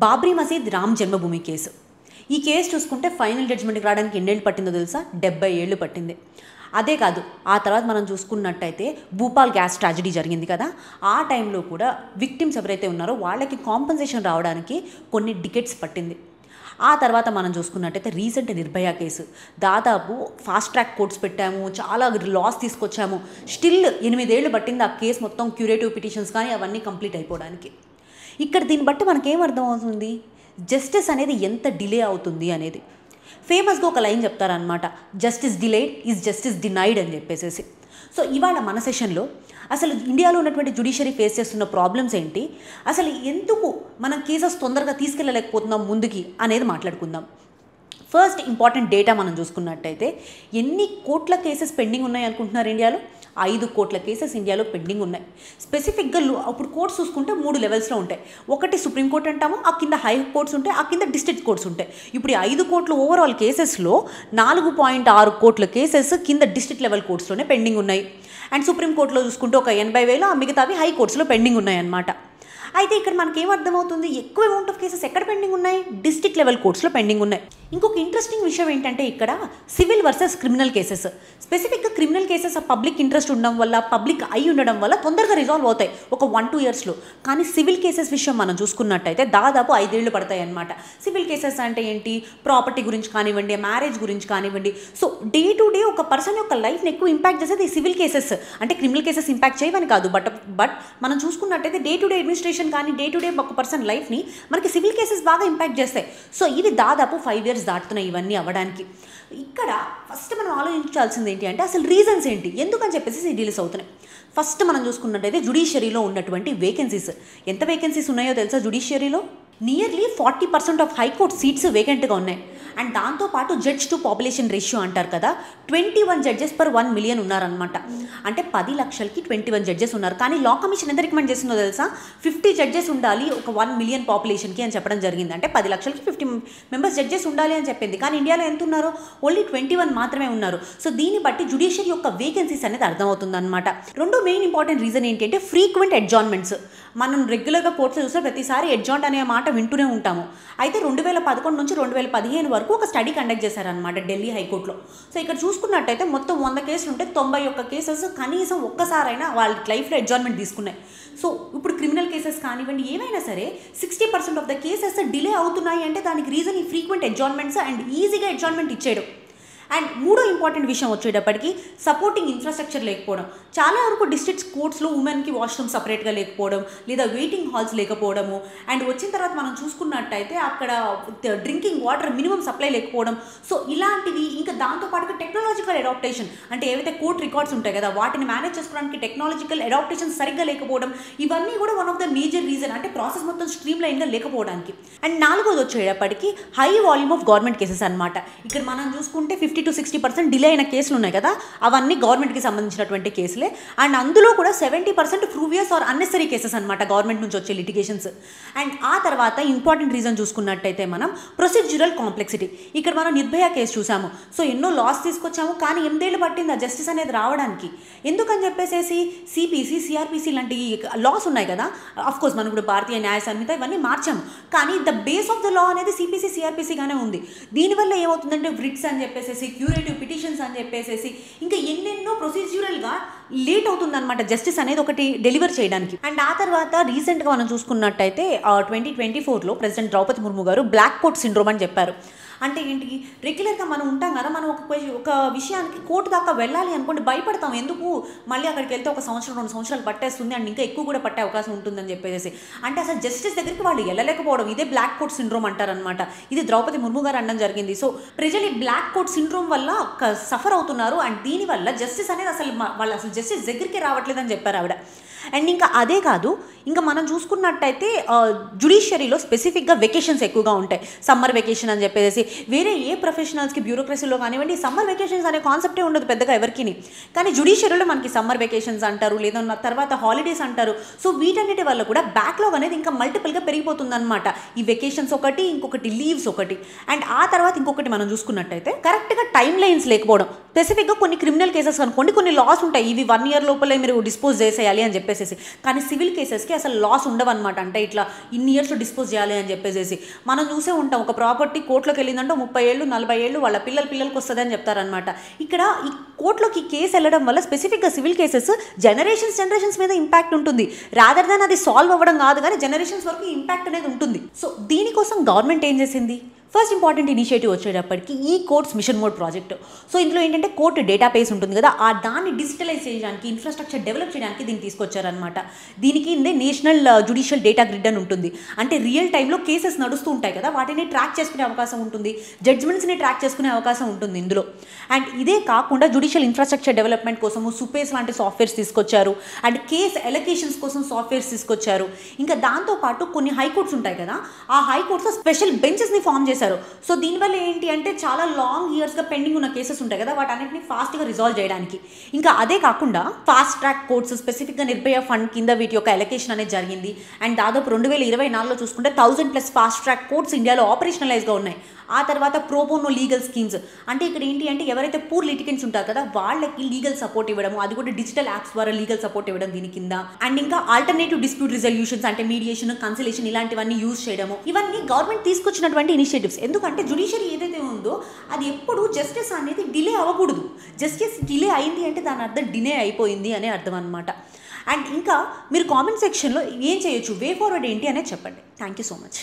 బాబ్రీ మసీద్ రామ్ జన్మభూమి కేసు. ఈ కేసు చూసుకుంటే ఫైనల్ జడ్జ్మెంట్కి రావడానికి ఎన్నేళ్ళు పట్టిందో తెలుసా? 70 ఏళ్ళు పట్టింది. అదే కాదు, ఆ తర్వాత మనం చూసుకున్నట్టయితే భూపాల్ గ్యాస్ ట్రాజడీ జరిగింది కదా, ఆ టైంలో కూడా విక్టిమ్స్ ఎవరైతే ఉన్నారో వాళ్ళకి కాంపెన్సేషన్ రావడానికి కొన్ని డికెట్స్ పట్టింది. ఆ తర్వాత మనం చూసుకున్నట్టయితే రీసెంట్ నిర్భయ కేసు, దాదాపు ఫాస్ట్ ట్రాక్ కోర్ట్స్ పెట్టాము, చాలా లాస్ తీసుకొచ్చాము, స్టిల్ 8 ఏళ్ళు పట్టింది ఆ కేసు మొత్తం క్యూరేటివ్ పిటిషన్స్ కానీ అవన్నీ కంప్లీట్ అయిపోవడానికి. ఇక్కడ దీన్ని బట్టి మనకేం అర్థమవుతుంది, జస్టిస్ అనేది ఎంత డిలే అవుతుంది అనేది. ఫేమస్గా ఒక లైన్ చెప్తారనమాట, justice delayed is justice denied అని చెప్పేసి. సో ఇవాళ మన సెషన్లో అసలు ఇండియాలో ఉన్నటువంటి జ్యుడిషియరీ ఫేస్ చేస్తున్న ప్రాబ్లమ్స్ ఏంటి, అసలు ఎందుకు మనం కేసెస్ తొందరగా తీసుకెళ్ళలేకపోతున్నాం ముందుకి అనేది మాట్లాడుకుందాం. ఫస్ట్ ఇంపార్టెంట్ డేటా మనం చూసుకున్నట్టయితే ఎన్ని కోట్ల కేసెస్ పెండింగ్ ఉన్నాయి అనుకుంటున్నారు ఇండియాలో? 5 కోట్ల కేసెస్ ఇండియాలో పెండింగ్ ఉన్నాయి. స్పెసిఫిక్గా అప్పుడు కోర్ట్స్ చూసుకుంటే 3 లెవెల్స్లో ఉంటాయి. ఒకటి సుప్రీంకోర్టు అంటాము, ఆ కింద హై కోర్ట్స్ ఉంటాయి, ఆ కింద డిస్ట్రిక్ట్ కోర్ట్స్ ఉంటాయి. ఇప్పుడు 5 కోట్ల ఓవరాల్ కేసెస్లో 4.6 కోట్ల కేసెస్ కింద డిస్ట్రిక్ట్ లెవెల్ కోర్ట్స్లోనే పెండింగ్ ఉన్నాయి. అండ్ సుప్రీంకోర్టులో చూసుకుంటే ఒక 80,000, ఆ మిగతావి హై కోర్ట్స్లో పెండింగ్ ఉన్నాయి అన్నమాట. అయితే ఇక్కడ మనకి ఏమర్థమవుతుంది, ఎక్కువ అమౌంట్ ఆఫ్ కేసెస్ ఎక్కడ పెండింగ్ ఉన్నాయి? డిస్ట్రిక్ట్ లెవెల్ కోర్ట్స్లో పెండింగ్ ఉన్నాయి. ఇంకొక ఇంట్రెస్టింగ్ విషయం ఏంటంటే ఇక్కడ సివిల్ వర్సెస్ క్రిమినల్ కేసెస్, స్పెసిఫిక్గా క్రిమినల్ కేసెస్ ఆ పబ్లిక్ ఇంట్రెస్ట్ ఉండడం వల్ల, పబ్లిక్ అయి ఉండడం వల్ల తొందరగా రిజాల్వ్ అవుతాయి ఒక 1-2 ఇయర్స్లో. కానీ సివిల్ కేసెస్ విషయం మనం చూసుకున్నట్టయితే దాదాపు 5 ఏళ్ళు పడతాయి అన్నమాట. సివిల్ కేసెస్ అంటే ఏంటి? ప్రాపర్టీ గురించి కానివ్వండి, మ్యారేజ్ గురించి కానివ్వండి. సో డే టు డే ఒక పర్సన్ యొక్క లైఫ్ని ఎక్కువ ఇంపాక్ట్ చేసేది ఈ సివిల్ కేసెస్. అంటే క్రిమినల్ కేసెస్ ఇంపాక్ట్ చేయవని కాదు, బట్ మనం చూసుకున్నట్టయితే డే టు డే అడ్మినిస్ట్రేషన్ కానీ డే టు డే ఒక పర్సన్ లైఫ్ని మనకి సివిల్ కేసెస్ బాగా ఇంపాక్ట్ చేస్తాయి. సో ఇవి దాదాపు 5 ఇయర్స్ దాటుతున్నాయి ఇవన్నీ అవ్వడానికి. ఇక్కడ ఫస్ట్ మనం ఆలోచించాల్సింది ఏంటి అంటే అసలు రీజన్స్ ఏంటి, ఎందుకని చెప్పేసి డిలీస్ అవుతున్నాయి. ఫస్ట్ మనం చూసుకున్నట్టయితే జ్యుడిషియరీలో ఉన్నటువంటి వేకెన్సీస్. ఎంత వేకెన్సీస్ ఉన్నాయో తెలుసా జ్యుడిషియరీలో? నియర్లీ 40% ఆఫ్ హైకోర్టు సీట్స్ వేకెంట్గా ఉన్నాయి. అండ్ దాంతోపాటు జడ్జ్ టు పాపులేషన్ రేషియో అంటారు కదా, 21 జడ్జెస్ పర్ 1 మిలియన్ ఉన్నారనమాట. అంటే 10 లక్షలకి 21 జడ్జెస్ ఉన్నారు. కానీ లా కమిషన్ ఎంత రికమెండ్ చేస్తుందో తెలుసా? 50 జడ్జెస్ ఉండాలి ఒక 1 మిలియన్ పాపులేషన్కి అని చెప్పడం జరిగింది. అంటే 10 లక్షలకి 50 మెంబర్స్ జడ్జెస్ ఉండాలి అని చెప్పింది. కానీ ఇండియాలో ఎంత ఉన్నారు? ఓన్లీ 21 మాత్రమే ఉన్నారు. సో దీన్ని బట్టి జ్యుడిషియరీ యొక్క వేకెన్సీస్ అనేది అర్థమవుతుంది అనమాట. రెండో మెయిన్ ఇంపార్టెంట్ రీజన్ ఏంటంటే ఫ్రీక్వెంట్ అడ్జార్న్మెంట్స్. మనం రెగ్యులర్గా కోర్టులో చూస్తే ప్రతిసారి అడ్జార్న్ అనే మాట వింటూనే ఉంటాము. అయితే 2011 నుంచి 2015 వరకు ఒక స్టడీ కండక్ట్ చేశారనమాట ఢిల్లీ హైకోర్టులో. సో ఇక్కడ చూసుకున్నట్టయితే మొత్తం 100 కేసులు ఉంటే 91 కేసెస్ కనీసం ఒక్కసారైనా వాళ్ళ లైఫ్లో అడ్జార్న్మెంట్ తీసుకున్నాయి. సో ఇప్పుడు క్రిమినల్ కేసెస్ కానివ్వండి ఏవైనా సరే 60% ఆఫ్ ద కేసెస్ డిలే అవుతున్నాయి అంటే దానికి రీజన్ ఈ ఫ్రీక్వెంట్ అడ్జార్న్మెంట్స్ అండ్ ఈజీగా అడ్జార్న్మెంట్ ఇచ్చేయడం. అండ్ మూడో ఇంపార్టెంట్ విషయం వచ్చేటప్పటికి సపోర్టింగ్ ఇన్ఫ్రాస్ట్రక్చర్ లేకపోవడం. చాలా వరకు డిస్ట్రిక్ట్ కోర్ట్స్లో ఉమెన్కి వాష్రూమ్ సపరేట్గా లేకపోవడం, లేదా వెయిటింగ్ హాల్స్ లేకపోవడము. అండ్ వచ్చిన తర్వాత మనం చూసుకున్నట్టయితే అక్కడ డ్రింకింగ్ వాటర్ మినిమం సప్లై లేకపోవడం. సో ఇలాంటివి, ఇంకా దాంతోపాటుగా టెక్నాలజికల్ అడాప్టేషన్, అంటే ఏవైతే కోర్ట్ రికార్డ్స్ ఉంటాయి కదా వాటిని మేనేజ్ చేసుకోవడానికి టెక్నాలజికల్ అడాప్టేషన్ సరిగ్గా లేకపోవడం, ఇవన్నీ కూడా one of the major reason, అంటే ప్రాసెస్ మొత్తం స్ట్రీమ్ లైన్గా లేకపోవడానికి. అండ్ నాలుగోది వచ్చేటప్పటికి high volume of government cases అనమాట. ఇక్కడ మనం చూసుకుంటే 50 to 60% డిలే అయిన కేసులు ఉన్నాయి కదా, అవన్నీ గవర్నమెంట్కి సంబంధించినటువంటి కేసులే. అండ్ అందులో కూడా 70% ఫ్రూవియస్ ఆర్ అన్నెసరీ కేసెస్ అనమాట, గవర్నమెంట్ నుంచి వచ్చే లిటిగేషన్స్. అండ్ ఆ తర్వాత ఇంపార్టెంట్ రీజన్ చూసుకున్నట్టయితే మనం ప్రొసీడ్యూరల్ కాంప్లెక్సిటీ. ఇక్కడ మనం నిర్భయ కేసు చూసాము. సో ఎన్నో లాస్ తీసుకొచ్చాము, కానీ 8 ఏళ్ళు పట్టింది ఆ జస్టిస్ అనేది రావడానికి. ఎందుకని చెప్పేసి సిపిసి, సిఆర్పిసి లాంటి లాస్ ఉన్నాయి కదా. అఫ్కోర్స్ మనం ఇప్పుడు భారతీయ న్యాయ సంహిత ఇవన్నీ మార్చాము, కానీ the base of the law అనేది సిపిసి, సిఆర్పిసిగానే ఉంది. దీనివల్ల ఏమవుతుందంటే వ్రిట్స్ అని చెప్పేసి, క్యూరేటివ్ పిటిషన్స్ అని చెప్పేసి, ఇంకా ఎన్నెన్నో ప్రొసీజ్యూరల్గా లేట్ అవుతుందన్నమాట జస్టిస్ అనేది ఒకటి డెలివర్ చేయడానికి. అండ్ ఆ తర్వాత రీసెంట్గా మనం చూసుకున్నట్టయితే 2024లో ప్రెసిడెంట్ ద్రౌపది ముర్ము గారు బ్లాక్ కోట్ సిండ్రోమ్ అని చెప్పారు. అంటే ఏంటి, రెగ్యులర్గా మనం ఉంటాం కదా, మనం ఒక విషయానికి కోర్టు దాకా వెళ్ళాలి అనుకోండి భయపడతాం. ఎందుకు, మళ్ళీ అక్కడికి వెళ్తే 1 సంవత్సరం 2 సంవత్సరాలు పట్టేస్తుంది అండ్ ఇంకా ఎక్కువ కూడా పట్టే అవకాశం ఉంటుందని చెప్పేసి. అంటే అసలు జస్టిస్ దగ్గరికి వాళ్ళు వెళ్ళలేకపోవడం, ఇదే బ్లాక్ కోట్ సిండ్రోమ్ అంటారనమాట. ఇది ద్రౌపది ముర్ము గారు అనడం జరిగింది. సో ప్రజలు ఈ బ్లాక్ కోట్ సిండ్రోమ్ వల్ల సఫర్ అవుతున్నారు. అండ్ దీనివల్ల జస్టిస్ అనేది వాళ్ళు అసలు జస్టిస్ దగ్గరికి రావట్లేదని చెప్పారు ఆవిడ. అండ్ ఇంకా అదే కాదు, ఇంకా మనం చూసుకున్నట్టయితే జ్యుడిషియరీలో స్పెసిఫిక్గా వెకేషన్స్ ఎక్కువగా ఉంటాయి. సమ్మర్ వెకేషన్ అని చెప్పేసి, వేరే ఏ ప్రొఫెషనల్స్కి బ్యూరోక్రసీలో కానివ్వండి సమ్మర్ వెకేషన్స్ అనే కాన్సెప్టే ఉండదు పెద్దగా ఎవరికి. కానీ జ్యుడిషియరీలో మనకి సమ్మర్ వెకేషన్స్ అంటారు, లేదా తర్వాత హాలిడేస్ అంటారు. సో వీటన్నిటి వల్ల కూడా బ్యాక్లాగ్ అనేది ఇంకా మల్టిపుల్గా పెరిగిపోతుంది అనమాట. ఈ వెకేషన్స్ ఒకటి, ఇంకొకటి లీవ్స్ ఒకటి. అండ్ ఆ తర్వాత ఇంకొకటి మనం చూసుకున్నట్టయితే కరెక్ట్గా టైం లైన్స్ లేకపోవడం. స్పెసిఫిక్గా కొన్ని క్రిమినల్ కేసెస్ అనుకోండి, కొన్ని లాస్ ఉంటాయి, ఇవి 1 year లోపలే మీరు డిస్పోజ్ చేసేయాలి అని చెప్పేసి. కానీ సివిల్ కేసెస్కి అసలు లాస్ ఉండవన్నమాట. అంటే ఇట్లా ఇన్ని ఇయర్స్లో డిస్పోజ్ చేయాలి అని చెప్పేసి మనం చూసే ఉంటాం. ఒక ప్రాపర్టీ కోర్టులోకి వెళ్ళిందంటే 30 ఏళ్ళు 40 ఏళ్ళు వాళ్ళ పిల్లలకి వస్తుంది అని చెప్తారనమాట. ఇక్కడ ఈ కోర్టులోకి కేసు వెళ్ళడం వల్ల స్పెసిఫిక్గా సివిల్ కేసెస్ జనరేషన్స్ మీద ఇంపాక్ట్ ఉంటుంది. రాదర్ దాన్ అది సాల్వ్ అవ్వడం కాదు, కానీ జనరేషన్స్ వరకు ఇంపాక్ట్ అనేది ఉంటుంది. సో దీనికోసం గవర్నమెంట్ ఏం చేసింది? ఫస్ట్ ఇంపార్టెంట్ ఇనిషియేటివ్ వచ్చేటప్పటికి ఈ courts mission mode project. So ఇందులో ఏంటంటే కోర్టు డేటాబేస్ ఉంటుంది కదా, ఆ దాన్ని డిజిటలైజ్ చేయడానికి, ఇన్ఫ్రాస్ట్రక్చర్ డెవలప్ చేయడానికి దీన్ని తీసుకొచ్చారనమాట. దీనికి నేషనల్ జ్యుడిషియల్ డేటా గ్రిడ్ అని ఉంటుంది. అంటే రియల్ టైంలో కేసెస్ నడుస్తూ ఉంటాయి కదా, వాటిని ట్రాక్ చేసుకునే అవకాశం ఉంటుంది, జడ్జ్మెంట్స్ని ట్రాక్ చేసుకునే అవకాశం ఉంటుంది ఇందులో. అండ్ ఇదే కాకుండా జ్యుడిషియల్ ఇన్ఫ్రాస్ట్రక్చర్ డెవలప్మెంట్ కోసము సుపేస్ లాంటి సాఫ్ట్వేర్స్ తీసుకొచ్చారు. అండ్ కేస్ ఎలొకేషన్స్ కోసం సాఫ్ట్వేర్స్ తీసుకొచ్చారు. ఇంకా దాంతోపాటు కొన్ని హైకోర్ట్స్ ఉంటాయి కదా, ఆ హైకోర్ట్స్ స్పెషల్ బెంచెస్ని ఫామ్ చేశారు. సో దీనివల్ల ఏంటి అంటే చాలా లాంగ్ ఇయర్స్గా పెండింగ్ ఉన్న కేసెస్ ఉంటాయి కదా, వాటన్నిటిని ఫాస్ట్గా రిజాల్వ్ చేయడానికి. ఇంకా అదే కాకుండా ఫాస్ట్ ట్రాక్ కోర్ట్స్, స్పెసిఫిక్గా నిర్భయ ఫండ్ కింద వీటి యొక్క ఎలొకేషన్ అనేది జరిగింది. అండ్ దాదాపు 2024లో చూసుకుంటే 1000+ ఫాస్ట్ ట్రాక్ కోర్ట్స్ ఇండియాలో ఆపరేషనలైజ్గా ఉన్నాయి. ఆ తర్వాత ప్రోబోనో లీగల్ స్కీమ్స్, అంటే ఇక్కడ ఏంటి అంటే ఎవరైతే పూర్ లిటిగెంట్స్ ఉంటారు కదా వాళ్ళకి లీగల్ సపోర్ట్ ఇవ్వడము, అది కూడా డిజిటల్ యాప్స్ ద్వారా లీగల్ సపోర్ట్ ఇవ్వడం దీని కింద. అండ్ ఇంకా ఆల్టర్నేటివ్ డిస్ప్యూట్ రిజల్యూషన్స్ అంటే మీడియేషన్, కన్సిలేషన్ ఇలాంటివన్నీ యూజ్ చేయడము, ఇవన్నీ గవర్నమెంట్ తీసుకొచ్చినటువంటి ఇనిషియేటివ్స్. ఎందుకంటే జ్యుడిషియరీ ఏదైతే ఉందో అది ఎప్పుడు జస్టిస్ అనేది డిలే అవ్వకూడదు. జస్టిస్ డిలే అయింది అంటే దాని అర్థం డిలే అయిపోయింది అనే అర్థం అనమాట. అండ్ ఇంకా మీరు కామెంట్ సెక్షన్లో ఏం చేయొచ్చు, వే ఫార్వర్డ్ ఏంటి అనేది చెప్పండి. Thank you so much.